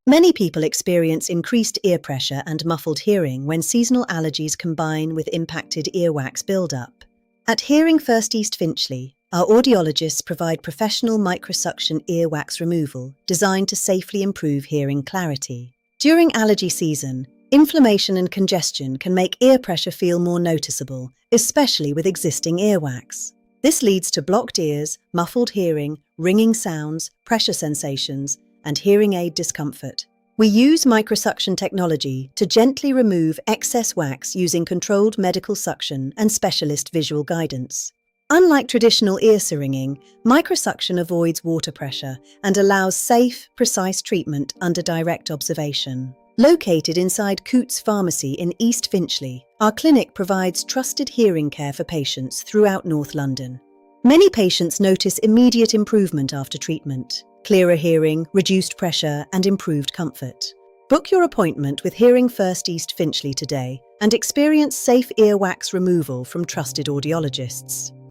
Many people experience increased ear pressure and muffled hearing when seasonal allergies combine with impacted earwax buildup. At Hearing First East Finchley, our audiologists provide professional microsuction earwax removal designed to safely improve hearing clarity. During allergy season, inflammation and congestion can make ear pressure feel more noticeable, especially with existing earwax. This leads to blocked ears, muffled hearing, ringing sounds, pressure sensations, and hearing aid discomfort. We use microsuction technology to gently remove excess wax using controlled medical suction and specialist visual guidance. Unlike traditional ear syringing, microsuction avoids water pressure and allows safe, precise treatment under direct observation. Located inside Cootes Pharmacy in East Finchley, our clinic provides trusted hearing care for patients throughout North London. Many patients notice immediate improvement after treatment: clearer hearing, reduced pressure, and improved comfort. Book your appointment with Hearing First East Finchley today and experience safe earwax removal from trusted audiologists.